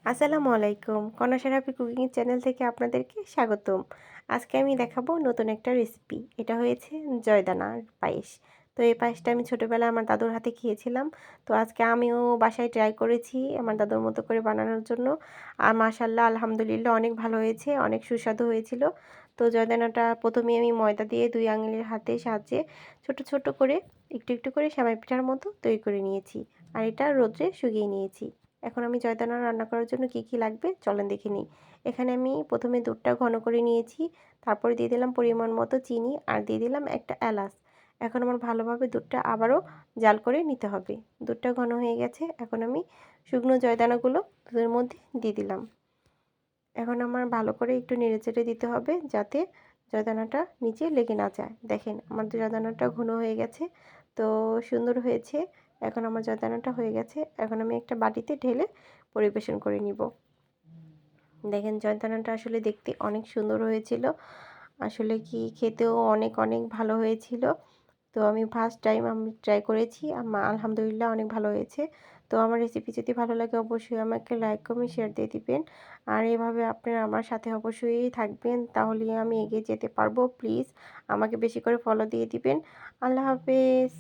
আসসালামু আলাইকুম। Kanak happy cooking channel থেকে আপনাদেরকে স্বাগতম। আজকে আমি দেখাবো নতুন একটা রেসিপি। এটা হয়েছে জয়দানার পায়েস। তো এই পায়েসটা আমি ছোটোবেলায় আমার দাদুর হাতে খেয়েছিলাম। তো আজকে আমিও বাসায় ট্রাই করেছি আমার দাদুর মতো করে বানানোর জন্য। আর মাশাআল্লাহ আলহামদুলিল্লাহ অনেক ভালো হয়েছে, অনেক সুস্বাদু হয়েছিল। তো জয়দানাটা প্রথমে আমি ময়দা দিয়ে ২ আঙুলের হাতের সাহায্যে ছোট, ছোট করে একটু, একটু করে সেমাই পিঠার মতো তৈরি করে নিয়েছি। আর এটা রৌদ্রে শুকিয়ে নিয়েছি। এখন আমি জয়দানা রান্না করার জন্য কি কি লাগবে চলেন দেখে নিই। এখানে আমি প্রথমে দুধটা ঘন করে নিয়েছি, তারপরে দিয়ে দিলাম পরিমাণ মতো চিনি আর দিয়ে দিলাম একটা এলাচ। এখন আমার ভালোভাবে দুধটা আবারও জাল করে নিতে হবে। দুধটা ঘন হয়ে গেছে, এখন আমি শুকনো জয়দানাগুলো দুধের মধ্যে দিয়ে দিলাম। এখন আমার ভালো করে একটু নেড়েচেড়ে দিতে হবে যাতে জয়দানাটা নিচে লেগে না যায়। দেখেন আমার জয়দানাটা ঘন হয়ে গেছে, তো সুন্দর হয়েছে। এখন আমার জয়দানাটা হয়ে গেছে, এখন আমি একটা বাটিতে ঢেলে পরিবেশন করে নিব। দেখেন জয়দানাটা আসলে দেখতে অনেক সুন্দর হয়েছিল, আসলে কি খেতেও অনেক অনেক ভালো হয়েছিল। তো আমি ফার্স্ট টাইম আমি ট্রাই করেছি, আলহামদুলিল্লাহ অনেক ভালো হয়েছে। তো আমার রেসিপি যদি ভালো লাগে অবশ্যই আমাকে লাইক কমেন্ট শেয়ার দিয়ে দিবেন। আর এভাবে আপনারা আমার সাথে অবশ্যই থাকবেন, তাহলেই আমি এগিয়ে যেতে পারবো। প্লিজ আমাকে বেশি করে ফলো দিয়ে দিবেন। আল্লাহ হাফেজ।